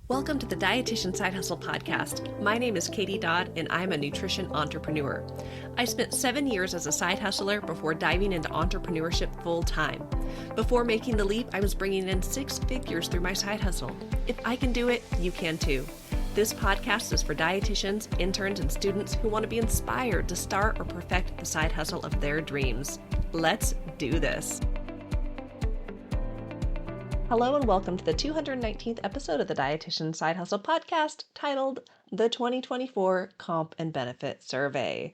Welcome to the Dietitian Side Hustle podcast. My name is Katie Dodd, and I'm a nutrition entrepreneur. I spent 7 years as a side hustler before diving into entrepreneurship full time. Before making the leap, I was bringing in 6 figures through my side hustle. If I can do it, you can too. This podcast is for dietitians, interns, and students who want to be inspired to start or perfect the side hustle of their dreams. Let's do this. Hello and welcome to the 219th episode of the Dietitian Side Hustle podcast titled The 2024 Comp and Benefit Survey.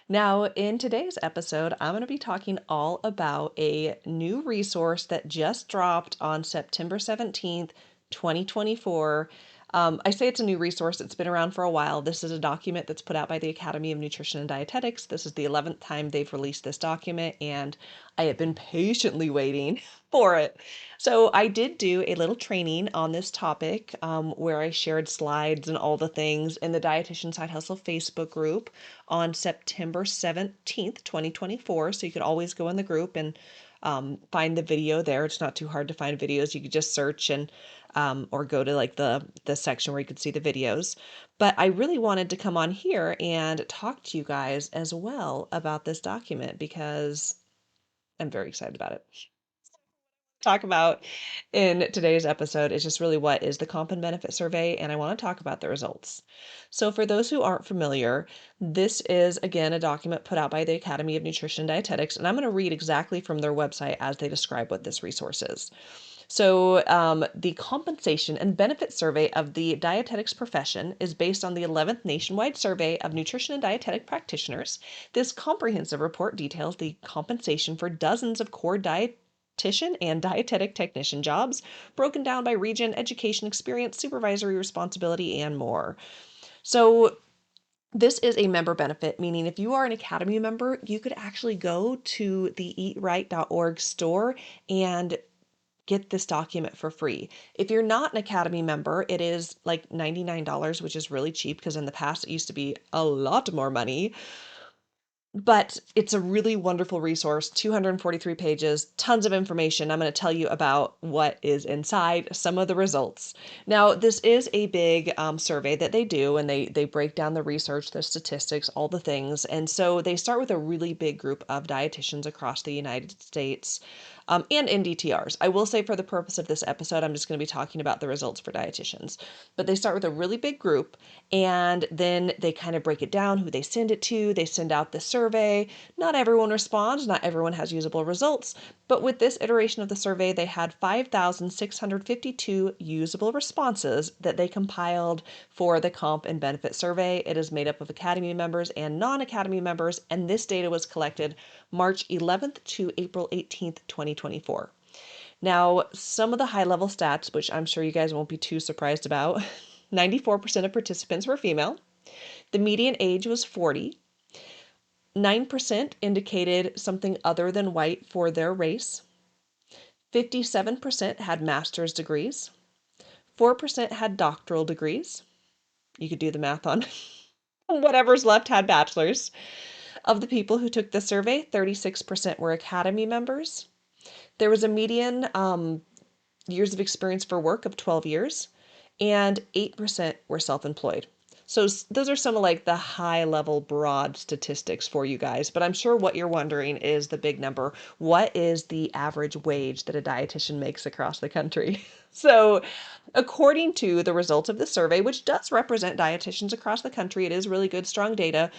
Now, in today's episode, I'm going to be talking all about a new resource that just dropped on September 17th, 2024. I say it's a new resource. It's been around for a while. This is a document that's put out by the Academy of Nutrition and Dietetics. This is the 11th time they've released this document, and I have been patiently waiting for it. So I did do a little training on this topic where I shared slides and all the things in the Dietitian Side Hustle Facebook group on September 17th, 2024. So you could always go in the group and find the video there. It's not too hard to find videos. You could just search and or go to like the section where you could see the videos. But I really wanted to come on here and talk to you guys as well about this document because I'm very excited about it. Talk about in today's episode is just really what is the Comp and Benefit Survey, and I want to talk about the results. So for those who aren't familiar, this is again a document put out by the Academy of Nutrition and Dietetics, and I'm going to read exactly from their website as they describe what this resource is. So the Compensation and Benefit Survey of the Dietetics Profession is based on the 11th nationwide survey of nutrition and dietetic practitioners. This comprehensive report details the compensation for dozens of core dietitian and dietetic technician jobs, broken down by region, education experience, supervisory responsibility, and more. So this is a member benefit, meaning if you are an Academy member, you could actually go to the eatright.org store and get this document for free. If you're not an Academy member, it is like $99, which is really cheap because in the past it used to be a lot more money. But it's a really wonderful resource, 243 pages, tons of information. I'm going to tell you about what is inside, some of the results. Now, this is a big survey that they do, and they break down the research, the statistics, all the things. And so they start with a really big group of dietitians across the United States and NDTRs. I will say for the purpose of this episode, I'm just going to be talking about the results for dietitians. But they start with a really big group, and then they kind of break it down, who they send it to. They send out the survey. Not everyone responds. Not everyone has usable results. But with this iteration of the survey, they had 5,652 usable responses that they compiled for the Comp and Benefit Survey. It is made up of Academy members and non-Academy members, and this data was collected March 11th to April 18th, 2024. Now, some of the high-level stats, which I'm sure you guys won't be too surprised about, 94% of participants were female. The median age was 40. 9% indicated something other than white for their race. 57% had master's degrees. 4% had doctoral degrees. You could do the math on whatever's left had bachelor's. Of the people who took the survey, 36% were Academy members. There was a median years of experience for work of 12 years, and 8% were self-employed. So those are some of like the high level broad statistics for you guys, but I'm sure what you're wondering is the big number. What is the average wage that a dietitian makes across the country? So according to the results of the survey, which does represent dietitians across the country, it is really good, strong data.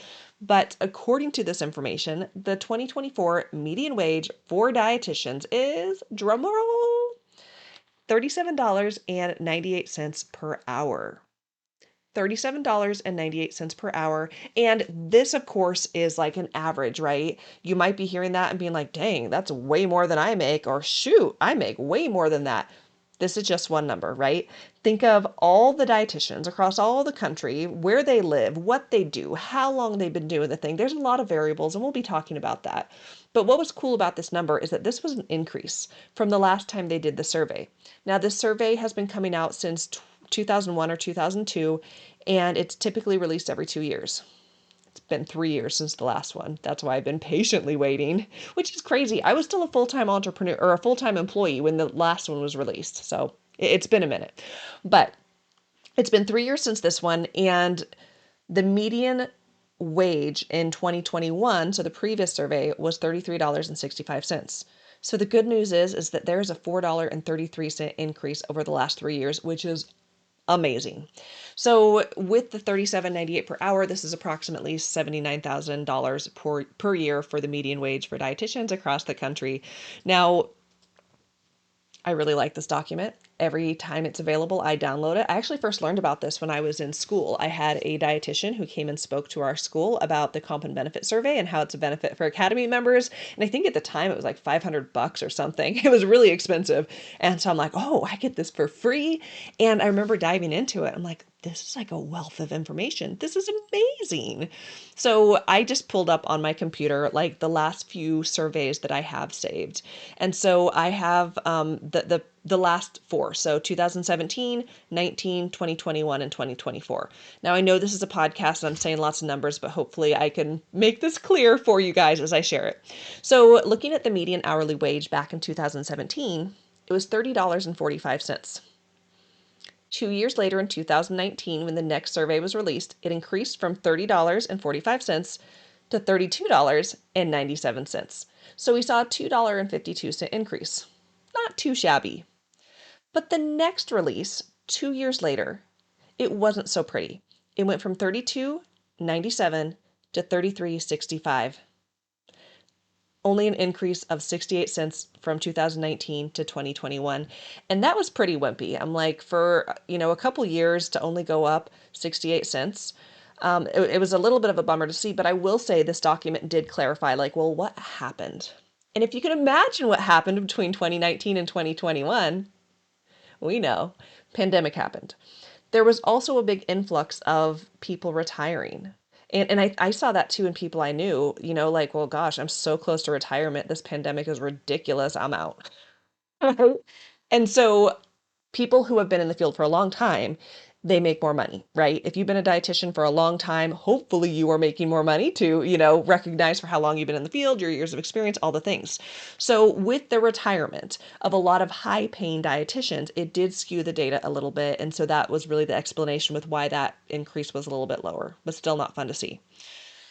But according to this information, the 2024 median wage for dietitians is, drumroll, $37.98 per hour. $37.98 per hour. And this, of course, is like an average, right? You might be hearing that and being like, dang, that's way more than I make, or shoot, I make way more than that. This is just one number, right? Think of all the dietitians across all the country, where they live, what they do, how long they've been doing the thing. There's a lot of variables, and we'll be talking about that. But what was cool about this number is that this was an increase from the last time they did the survey. Now, this survey has been coming out since 2001 or 2002, and it's typically released every 2 years. It's been 3 years since the last one. That's why I've been patiently waiting, which is crazy. I was still a full-time entrepreneur or a full-time employee when the last one was released. So it's been a minute. But It's been 3 years since this one, and the median wage in 2021, so the previous survey, was $33.65. So the good news is that there's a $4.33 increase over the last 3 years, which is amazing. So with the $37.98 per hour, this is approximately $79,000 per year for the median wage for dietitians across the country. Now, I really like this document. Every time it's available, I download it. I actually first learned about this when I was in school. I had a dietitian who came and spoke to our school about the comp and benefit survey and how it's a benefit for Academy members. And I think at the time it was like $500 or something. It was really expensive. And so I'm like, oh, I get this for free. And I remember diving into it. I'm like, this is like a wealth of information. This is amazing. So I just pulled up on my computer like the last few surveys that I have saved. And so I have the last four. So 2017, 19, 2021, and 2024. Now I know this is a podcast and I'm saying lots of numbers, but hopefully I can make this clear for you guys as I share it. So looking at the median hourly wage back in 2017, it was $30.45. 2 years later, in 2019, when the next survey was released, it increased from $30.45 to $32.97. So we saw a $2.52 increase. Not too shabby. But the next release, 2 years later, it wasn't so pretty. It went from $32.97 to $33.65. Only an increase of 68 cents from 2019 to 2021. And that was pretty wimpy. I'm like, for, a couple years to only go up 68 cents. It was a little bit of a bummer to see, but I will say this document did clarify, like, well, what happened? And if you can imagine what happened between 2019 and 2021, we know pandemic happened. There was also a big influx of people retiring. And I saw that too in people I knew, like, well, gosh, I'm so close to retirement. This pandemic is ridiculous. I'm out. And so people who have been in the field for a long time, they make more money, right? If you've been a dietitian for a long time, hopefully you are making more money to, recognize for how long you've been in the field, your years of experience, all the things. So with the retirement of a lot of high paying dietitians, it did skew the data a little bit. And so that was really the explanation with why that increase was a little bit lower, but still not fun to see.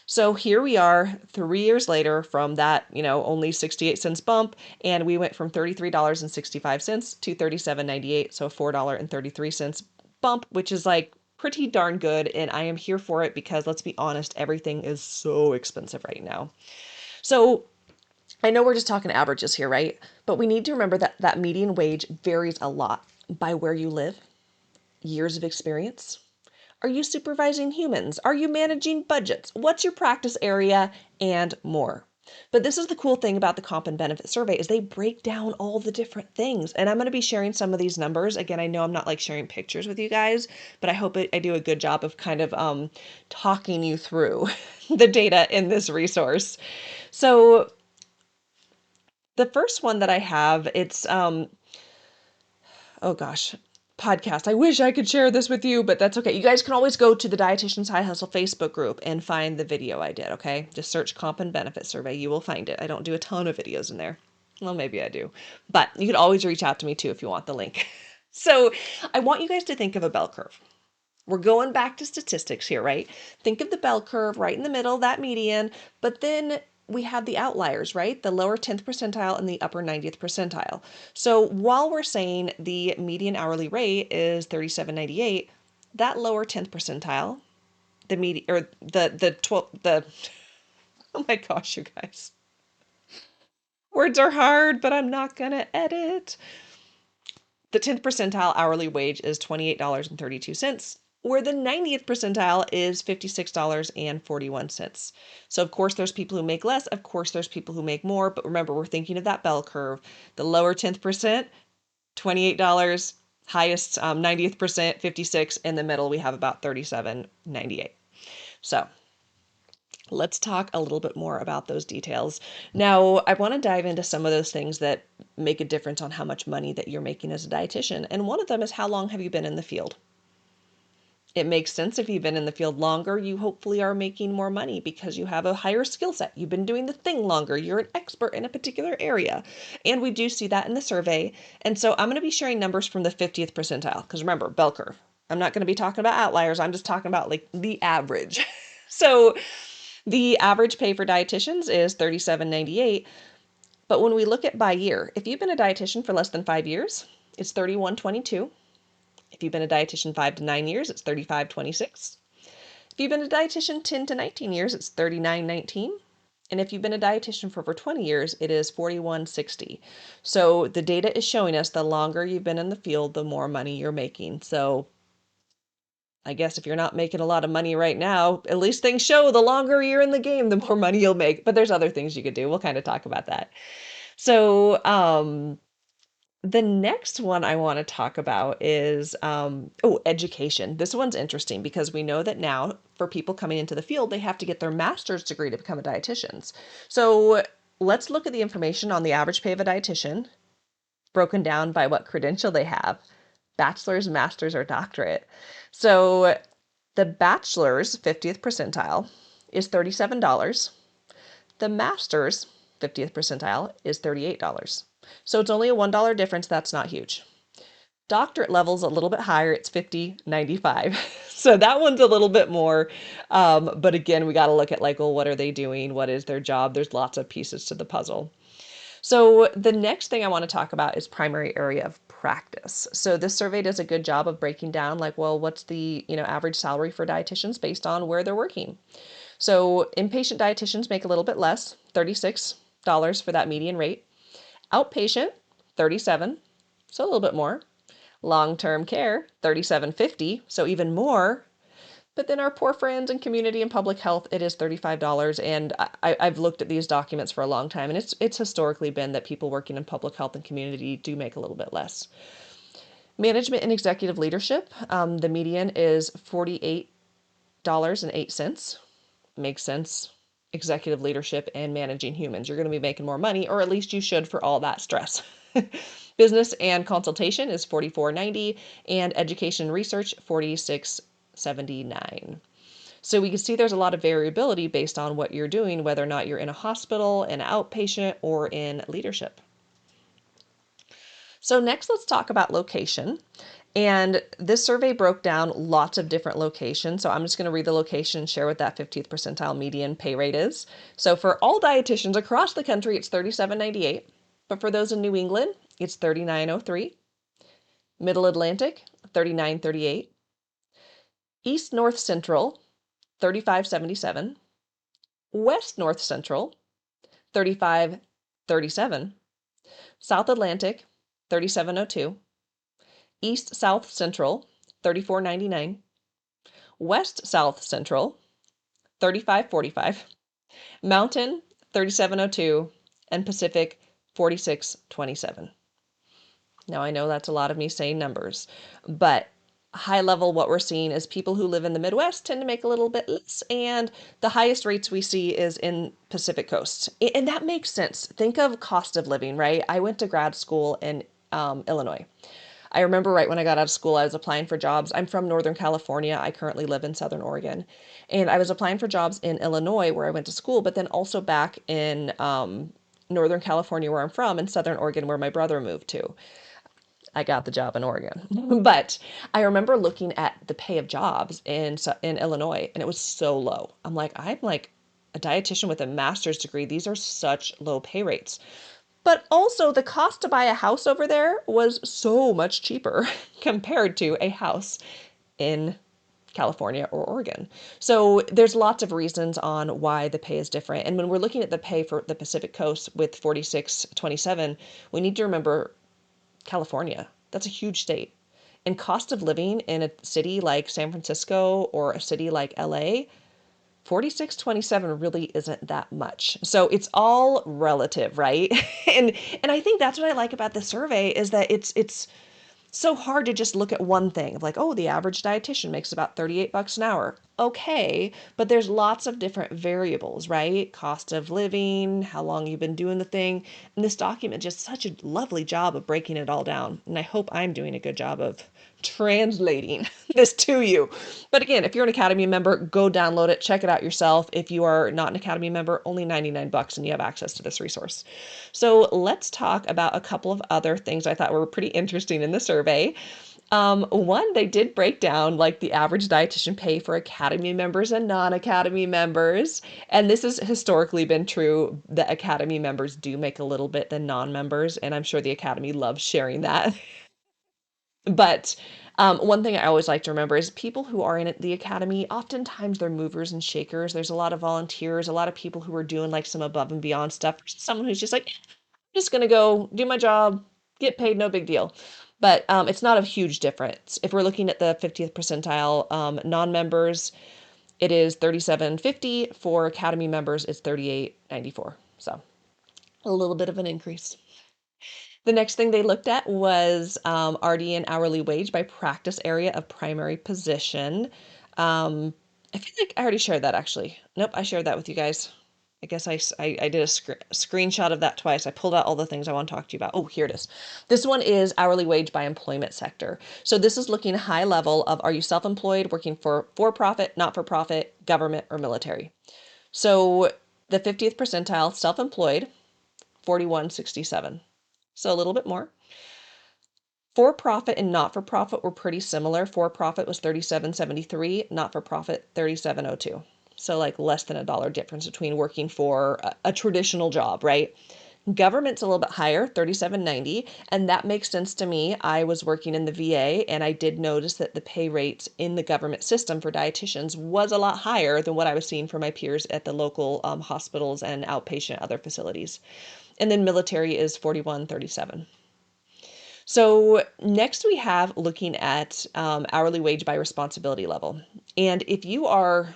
So here we are 3 years later from that, only 68 cents bump, and we went from $33.65 to $37.98, so $4.33 bump, which is like pretty darn good, and I am here for it because let's be honest, everything is so expensive right now. So I know we're just talking averages here, right? But we need to remember that that median wage varies a lot by where you live, years of experience. Are you supervising humans? Are you managing budgets? What's your practice area? And more. But this is the cool thing about the comp and benefit survey is they break down all the different things. And I'm going to be sharing some of these numbers. Again, I know I'm not like sharing pictures with you guys, but I hope I do a good job of kind of talking you through the data in this resource. So the first one that I have, it's oh gosh, podcast. I wish I could share this with you, but that's okay. You guys can always go to the Dietitian Side Hustle Facebook group and find the video I did, okay? Just search Comp and Benefit Survey. You will find it. I don't do a ton of videos in there. Well, maybe I do. But you can always reach out to me too if you want the link. So I want you guys to think of a bell curve. We're going back to statistics here, right? Think of the bell curve right in the middle, that median, but then we have the outliers, right? The lower 10th percentile and the upper 90th percentile. So while we're saying the median hourly rate is $37.98, that lower 10th percentile, the median or the 12 the oh my gosh, you guys. Words are hard, but I'm not gonna edit. The 10th percentile hourly wage is $28.32, where the 90th percentile is $56.41. So of course there's people who make less, of course there's people who make more, but remember we're thinking of that bell curve. The lower 10th percent, $28, highest 90th percent, 56, in the middle we have about $37.98. So let's talk a little bit more about those details. Now, I want to dive into some of those things that make a difference on how much money that you're making as a dietitian. And one of them is how long have you been in the field? It makes sense if you've been in the field longer, you hopefully are making more money because you have a higher skill set. You've been doing the thing longer. You're an expert in a particular area. And we do see that in the survey. And so I'm going to be sharing numbers from the 50th percentile because remember, bell curve. I'm not going to be talking about outliers. I'm just talking about like the average. So the average pay for dietitians is $37.98. But when we look at by year, if you've been a dietitian for less than 5 years, it's $31.22. If you've been a dietitian 5 to 9 years, it's $35.26. If you've been a dietitian 10 to 19 years, it's $39.19. And if you've been a dietitian for over 20 years, it is $41.60. So the data is showing us the longer you've been in the field, the more money you're making. So I guess if you're not making a lot of money right now, at least things show the longer you're in the game, the more money you'll make. But there's other things you could do. We'll kind of talk about that. So, the next one I want to talk about is education. This one's interesting because we know that now for people coming into the field, they have to get their master's degree to become a dietitian. So let's look at the information on the average pay of a dietitian broken down by what credential they have: bachelor's, master's, or doctorate. So the bachelor's 50th percentile is $37. The master's 50th percentile is $38. So it's only a $1 difference. That's not huge. Doctorate level's a little bit higher. It's $50.95. So that one's a little bit more. But again, we got to look at like, well, what are they doing? What is their job? There's lots of pieces to the puzzle. So the next thing I want to talk about is primary area of practice. So this survey does a good job of breaking down like, well, what's the, average salary for dietitians based on where they're working. So inpatient dietitians make a little bit less, $36 for that median rate. Outpatient, $37, so a little bit more. Long-term care, $37.50, so even more. But then our poor friends in community and public health, it is $35. And I've looked at these documents for a long time, and it's historically been that people working in public health and community do make a little bit less. Management and executive leadership, the median is $48.08. Makes sense. Executive leadership and managing humans. You're going to be making more money, or at least you should for all that stress. Business and consultation is $44.90, and education and research $46.79. So we can see there's a lot of variability based on what you're doing, whether or not you're in a hospital, an outpatient, or in leadership. So next, let's talk about location. And this survey broke down lots of different locations. So I'm just going to read the location and share what that 50th percentile median pay rate is. So for all dietitians across the country, it's $37.98. But for those in New England, it's $39.03. Middle Atlantic, $39.38. East North Central, $35.77. West North Central, $35.37. South Atlantic, $37.02. East South Central, $34.99. West South Central, $35.45. Mountain, $37.02. And Pacific, $46.27. Now I know that's a lot of me saying numbers, but high level, what we're seeing is people who live in the Midwest tend to make a little bit less, and the highest rates we see is in Pacific Coast. And that makes sense. Think of cost of living, right? I went to grad school in Illinois. I remember right when I got out of school, I was applying for jobs. I'm from Northern California. I currently live in Southern Oregon. And I was applying for jobs in Illinois where I went to school, but then also back in Northern California where I'm from, and Southern Oregon where my brother moved to. I got the job in Oregon. But I remember looking at the pay of jobs in Illinois, and it was so low. I'm like a dietitian with a master's degree. These are such low pay rates. But also the cost to buy a house over there was so much cheaper compared to a house in California or Oregon. So there's lots of reasons on why the pay is different. And when we're looking at the pay for the Pacific Coast with 46.27, we need to remember California. That's a huge state. And cost of living in a city like San Francisco or a city like LA, 46.27 really isn't that much. So it's all relative, right? and I think that's what I like about the survey is that it's so hard to just look at one thing like, oh, the average dietitian makes about $38 an hour. Okay, but there's lots of different variables, right? Cost of living, how long you've been doing the thing. And this document just such a lovely job of breaking it all down. And I hope I'm doing a good job of translating this to you. But again, if you're an Academy member, go download it, check it out yourself. If you are not an Academy member, only $99 and you have access to this resource. So let's talk about a couple of other things I thought were pretty interesting in the survey. One, they did break down like the average dietitian pay for Academy members and non-Academy members. And this has historically been true. The Academy members do make a little bit than non-members, and I'm sure the Academy loves sharing that. But one thing I always like to remember is people who are in the Academy, oftentimes they're movers and shakers. There's a lot of volunteers, a lot of people who are doing like some above and beyond stuff. Someone who's just like, just going to go do my job, get paid, no big deal. But it's not a huge difference. If we're looking at the 50th percentile, non-members, it is 37.50. For Academy members, it's 38.94. So a little bit of an increase. The next thing they looked at was RD and hourly wage by practice area of primary position. I feel like I already shared that actually. Nope, I shared that with you guys. I guess I did a screenshot of that twice. I pulled out all the things I want to talk to you about. Oh, here it is. This one is hourly wage by employment sector. So this is looking high level of, are you self-employed, working for profit, not for profit, government, or military? So the 50th percentile, self-employed, 41.67. So a little bit more. For-profit and not-for-profit were pretty similar. For-profit was 37.73, not-for-profit 37.02. So like less than $1 difference between working for a traditional job, right? Government's a little bit higher, 37.90, and that makes sense to me. I was working in the VA and I did notice that the pay rates in the government system for dietitians was a lot higher than what I was seeing for my peers at the local hospitals and outpatient other facilities. And then military is 41.37. So next we have looking at hourly wage by responsibility level. And if you are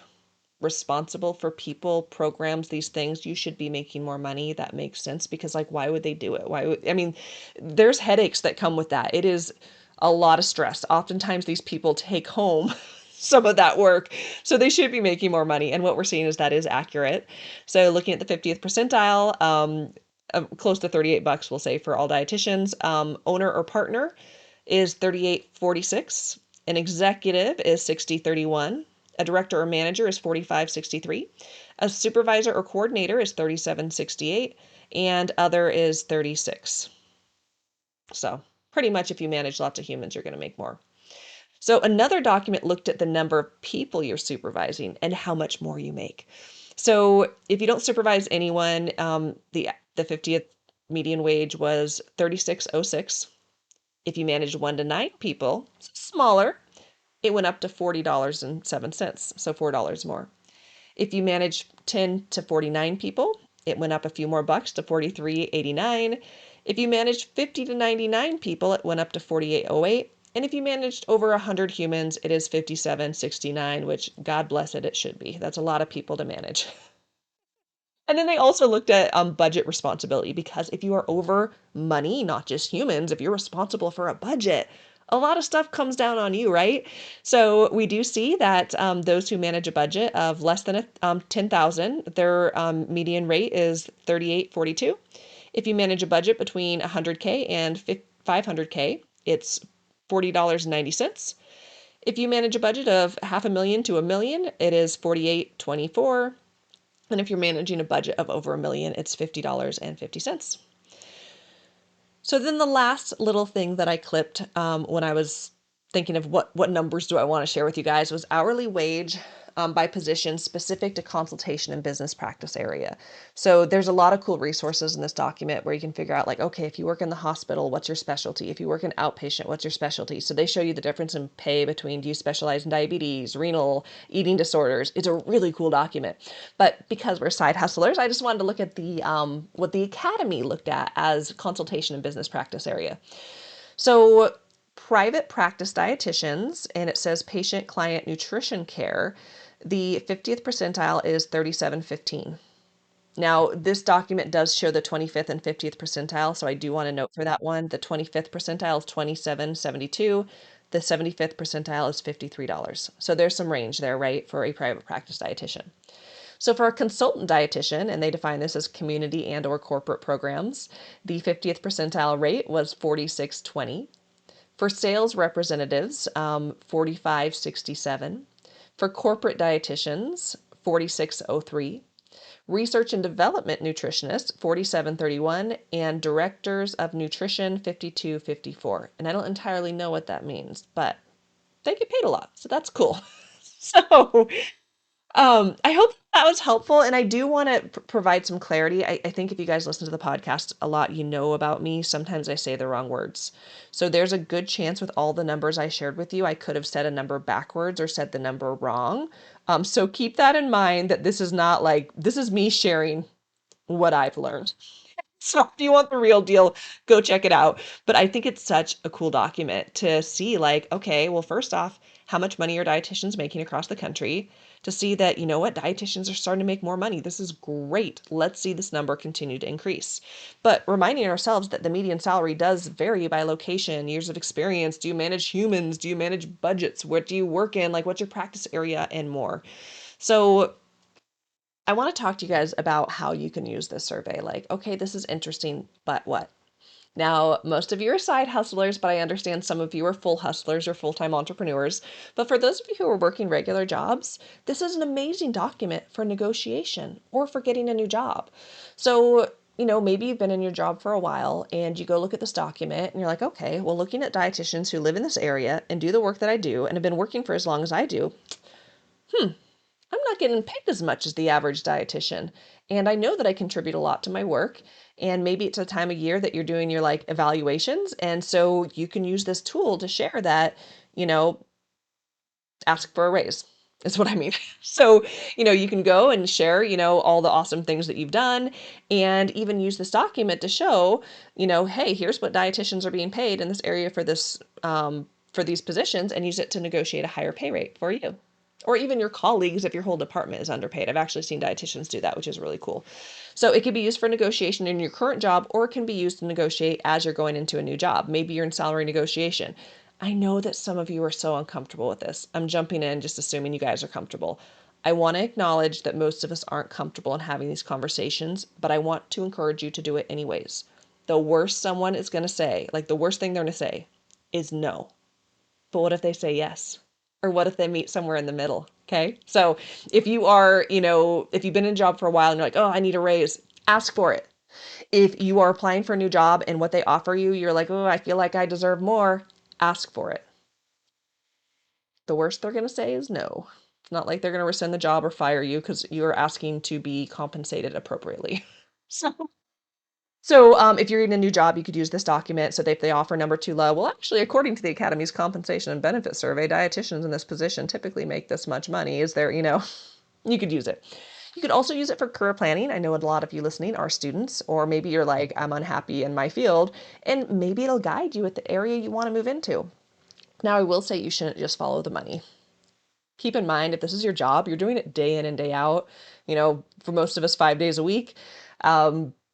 responsible for people, programs, these things, you should be making more money. That makes sense because like, why would they do it? I mean, there's headaches that come with that. It is a lot of stress. Oftentimes these people take home some of that work. So they should be making more money. And what we're seeing is that is accurate. So looking at the 50th percentile, close to 38 bucks, we'll say, for all dietitians. Owner or partner is 38.46. An executive is 60.31. A director or manager is 45.63. A supervisor or coordinator is 37.68. And other is 36. So pretty much if you manage lots of humans, you're going to make more. So another document looked at the number of people you're supervising and how much more you make. So if you don't supervise anyone, the 50th median wage was 36.06. If you manage 1 to 9 people, smaller, it went up to $40.07, so $4 more. If you manage 10 to 49 people, it went up a few more bucks to 43.89. If you managed 50 to 99 people, it went up to 48.08. And if you managed over 100 humans, it is 57.69, which God bless it, it should be. That's a lot of people to manage. And then they also looked at budget responsibility, because if you are over money, not just humans, if you're responsible for a budget, a lot of stuff comes down on you, right? So we do see that those who manage a budget of less than 10,000, their median rate is 38.42. If you manage a budget between 100K and 500K, it's $40.90. If you manage a budget of $500,000 to $1 million, it is 48.24. And if you're managing a budget of over $1 million, it's $50.50. So then the last little thing that I clipped when I was thinking of what numbers do I want to share with you guys was hourly wage by position specific to consultation and business practice area. So there's a lot of cool resources in this document where you can figure out like, okay, if you work in the hospital, what's your specialty? If you work in outpatient, what's your specialty? So they show you the difference in pay between, do you specialize in diabetes, renal, eating disorders? It's a really cool document. But because we're side hustlers, I just wanted to look at the what the Academy looked at as consultation and business practice area. So private practice dietitians, and it says patient-client nutrition care, the 50th percentile is 37.15. Now, this document does show the 25th and 50th percentile, so I do want to note for that one, the 25th percentile is 27.72. The 75th percentile is $53. So there's some range there, right, for a private practice dietitian. So for a consultant dietitian, and they define this as community and or corporate programs, the 50th percentile rate was 46.20. For sales representatives, 45.67. For corporate dietitians, 46.03. Research and Development Nutritionist, 4731, and Directors of Nutrition, 5254. And I don't entirely know what that means, but they get paid a lot, so that's cool. So I hope that was helpful, and I do want to provide some clarity. I think if you guys listen to the podcast a lot, you know about me. Sometimes I say the wrong words. So there's a good chance with all the numbers I shared with you, I could have said a number backwards or said the number wrong. So keep that in mind that this is not like, this is me sharing what I've learned. So if you want the real deal, go check it out. But I think it's such a cool document to see, like, okay, well, first off, how much money are dietitians making across the country? To see that, you know what, dietitians are starting to make more money. This is great. Let's see this number continue to increase. But reminding ourselves that the median salary does vary by location, years of experience. Do you manage humans? Do you manage budgets? What do you work in? Like, what's your practice area and more? So I want to talk to you guys about how you can use this survey. Like, okay, this is interesting, but what? Now, most of you are side hustlers, but I understand some of you are full hustlers or full-time entrepreneurs. But for those of you who are working regular jobs, this is an amazing document for negotiation or for getting a new job. So, maybe you've been in your job for a while and you go look at this document and you're like, okay, well, looking at dietitians who live in this area and do the work that I do and have been working for as long as I do, I'm not getting paid as much as the average dietitian. And I know that I contribute a lot to my work. And maybe it's a time of year that you're doing your like evaluations. And so you can use this tool to share that, you know, ask for a raise is what I mean. So, you can go and share, all the awesome things that you've done and even use this document to show, hey, here's what dietitians are being paid in this area for this, for these positions, and use it to negotiate a higher pay rate for you. Or even your colleagues if your whole department is underpaid. I've actually seen dietitians do that, which is really cool. So it can be used for negotiation in your current job, or it can be used to negotiate as you're going into a new job. Maybe you're in salary negotiation. I know that some of you are so uncomfortable with this. I'm jumping in just assuming you guys are comfortable. I want to acknowledge that most of us aren't comfortable in having these conversations, but I want to encourage you to do it anyways. The worst someone is going to say, like the worst thing they're going to say, is no. But what if they say yes? Or what if they meet somewhere in the middle? Okay. So if you are, if you've been in a job for a while and you're like, oh, I need a raise, ask for it. If you are applying for a new job and what they offer you, you're like, oh, I feel like I deserve more, ask for it. The worst they're going to say is no. It's not like they're going to rescind the job or fire you because you're asking to be compensated appropriately. So if you're in a new job, you could use this document. So if they offer number too low, well, actually, according to the Academy's compensation and benefit survey, dietitians in this position typically make this much money. Is there, you could use it. You could also use it for career planning. I know a lot of you listening are students, or maybe you're like, I'm unhappy in my field, and maybe it'll guide you at the area you want to move into. Now, I will say you shouldn't just follow the money. Keep in mind, if this is your job, you're doing it day in and day out, for most of us 5 days a week,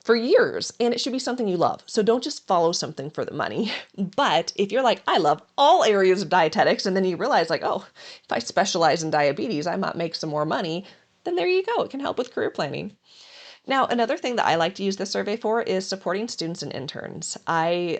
for years, and it should be something you love. So don't just follow something for the money. But if you're like, I love all areas of dietetics, and then you realize like, oh, if I specialize in diabetes, I might make some more money, then there you go. It can help with career planning. Now, another thing that I like to use this survey for is supporting students and interns. I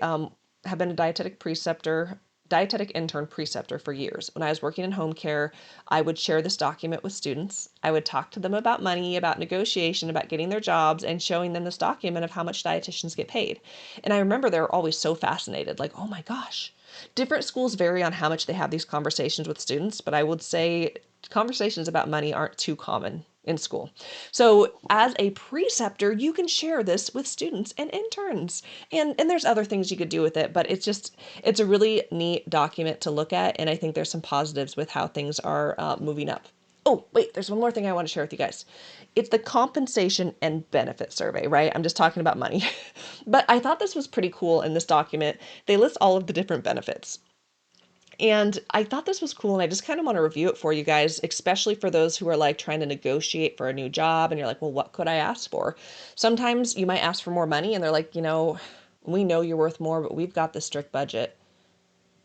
have been a dietetic intern preceptor for years. When I was working in home care, I would share this document with students. I would talk to them about money, about negotiation, about getting their jobs, and showing them this document of how much dietitians get paid. And I remember they were always so fascinated, like, oh my gosh. Different schools vary on how much they have these conversations with students, but I would say conversations about money aren't too common in school. So as a preceptor, you can share this with students and interns. And there's other things you could do with it, but it's a really neat document to look at. And I think there's some positives with how things are moving up. Oh, wait, there's one more thing I want to share with you guys. It's the compensation and benefit survey, right? I'm just talking about money. But I thought this was pretty cool in this document. They list all of the different benefits. And I thought this was cool, and I just kind of want to review it for you guys, especially for those who are like trying to negotiate for a new job and you're like, well, what could I ask for? Sometimes you might ask for more money and they're like, we know you're worth more, but we've got this strict budget.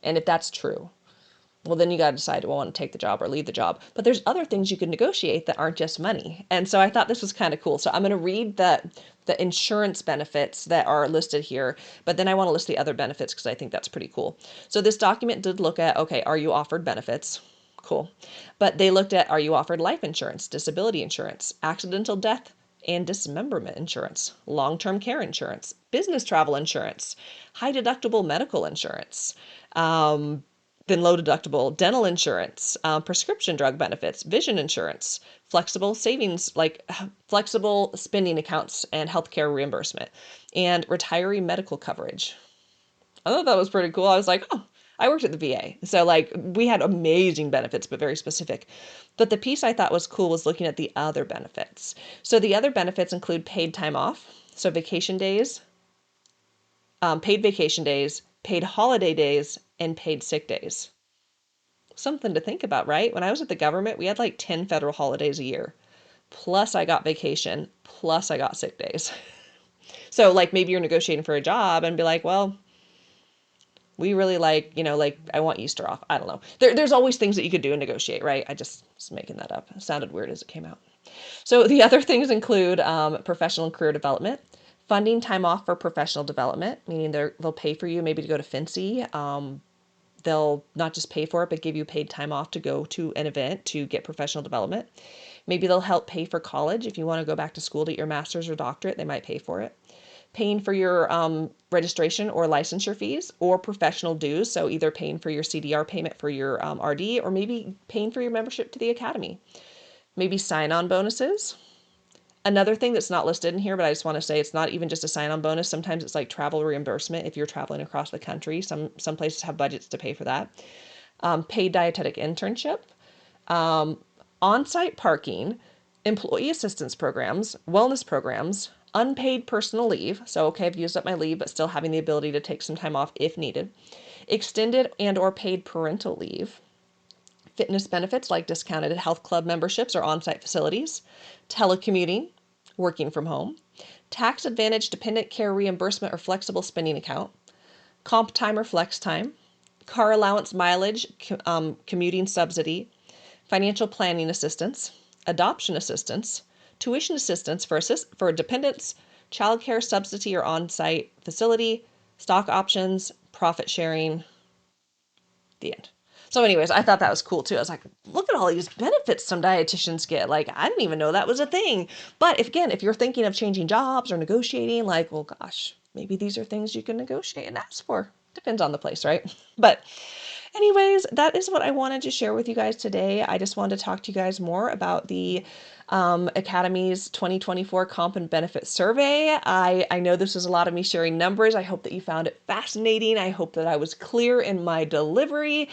And if that's true, well, then you got to decide, do I want to take the job or leave the job? But there's other things you can negotiate that aren't just money. And so I thought this was kind of cool. So I'm going to read the insurance benefits that are listed here, but then I want to list the other benefits because I think that's pretty cool. So this document did look at, okay, are you offered benefits? Cool. But they looked at, are you offered life insurance, disability insurance, accidental death and dismemberment insurance, long-term care insurance, business travel insurance, high deductible medical insurance, then low deductible dental insurance, prescription drug benefits, vision insurance, flexible savings, like flexible spending accounts and healthcare reimbursement, and retiree medical coverage. I thought that was pretty cool. I was like, oh, I worked at the VA. So like we had amazing benefits, but very specific. But the piece I thought was cool was looking at the other benefits. So the other benefits include paid time off. So vacation days, paid holiday days, and paid sick days. Something to think about, right? When I was at the government, we had like 10 federal holidays a year. Plus I got vacation, plus I got sick days. So like maybe you're negotiating for a job and be like, well, we really like, like I want Easter off. I don't know. There's always things that you could do and negotiate, right? I just was making that up. It sounded weird as it came out. So the other things include professional and career development, funding time off for professional development, meaning they'll pay for you maybe to go to FNCE. They'll not just pay for it, but give you paid time off to go to an event to get professional development. Maybe they'll help pay for college. If you want to go back to school to get your master's or doctorate, they might pay for it. Paying for your registration or licensure fees or professional dues. So either paying for your CDR payment for your RD or maybe paying for your membership to the academy. Maybe sign-on bonuses. Another thing that's not listed in here, but I just want to say it's not even just a sign-on bonus. Sometimes it's like travel reimbursement if you're traveling across the country. Some places have budgets to pay for that. Paid dietetic internship, on-site parking, employee assistance programs, wellness programs, unpaid personal leave. So, okay, I've used up my leave, but still having the ability to take some time off if needed. Extended and or paid parental leave. Fitness benefits like discounted health club memberships or on-site facilities. Telecommuting, working from home. Tax advantage dependent care reimbursement or flexible spending account. Comp time or flex time. Car allowance mileage, commuting subsidy. Financial planning assistance. Adoption assistance. Tuition assistance for dependents, childcare subsidy or on-site facility, stock options, profit sharing, the end. So anyways, I thought that was cool too. I was like, look at all these benefits some dietitians get. Like, I didn't even know that was a thing. But if you're thinking of changing jobs or negotiating, like, well, gosh, maybe these are things you can negotiate and ask for. Depends on the place, right? But anyways, that is what I wanted to share with you guys today. I just wanted to talk to you guys more about the Academy's 2024 Comp and Benefit Survey. I know this was a lot of me sharing numbers. I hope that you found it fascinating. I hope that I was clear in my delivery.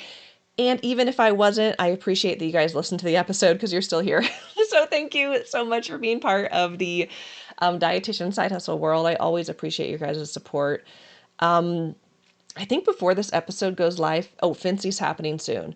And even if I wasn't, I appreciate that you guys listened to the episode because you're still here. So thank you so much for being part of the dietitian side hustle world. I always appreciate your guys' support. I think before this episode goes live, FNCE's happening soon.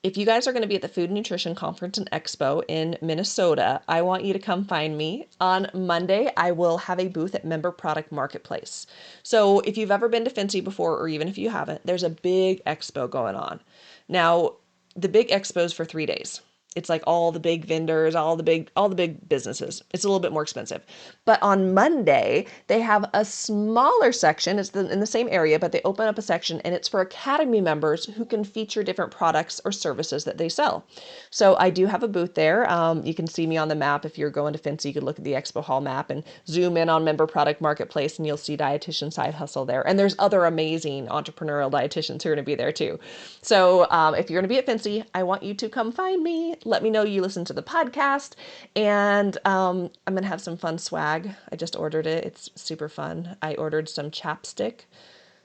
If you guys are going to be at the Food and Nutrition Confrence and Expo in Minnesota, I want you to come find me. On Monday, I will have a booth at Member Product Marketplace. So if you've ever been to FNCE before, or even if you haven't, there's a big expo going on. Now, the big expo is for 3 days. It's like all the big vendors, all the big businesses. It's a little bit more expensive. But on Monday, they have a smaller section. It's in the same area, but they open up a section and it's for Academy members who can feature different products or services that they sell. So I do have a booth there. You can see me on the map. If you're going to FNCE, you could look at the Expo Hall map and zoom in on Member Product Marketplace and you'll see Dietitian Side Hustle there. And there's other amazing entrepreneurial dietitians who are going to be there too. So if you're going to be at FNCE, I want you to come find me. Let me know you listen to the podcast, and I'm going to have some fun swag. I just ordered it. It's super fun. I ordered some chapstick,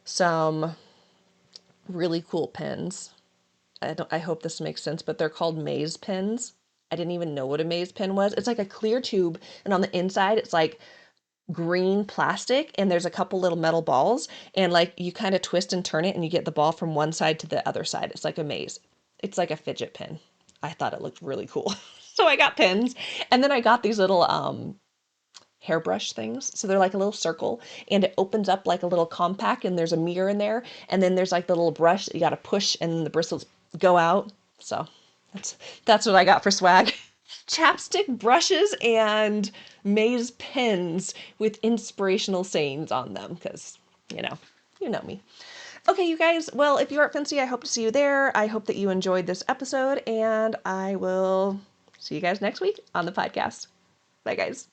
some really cool pens. I hope this makes sense, but they're called maze pens. I didn't even know what a maze pen was. It's like a clear tube, and on the inside, it's like green plastic, and there's a couple little metal balls, and like you kind of twist and turn it, and you get the ball from one side to the other side. It's like a maze. It's like a fidget pin. I thought it looked really cool. So I got pins, and then I got these little hairbrush things. So they're like a little circle, and it opens up like a little compact, and there's a mirror in there, and then there's like the little brush that you got to push, and the bristles go out. So that's what I got for swag. Chapstick, brushes, and maze pens with inspirational sayings on them, because you know me. Okay, you guys, well, if you are at Fancy, I hope to see you there. I hope that you enjoyed this episode, and I will see you guys next week on the podcast. Bye, guys.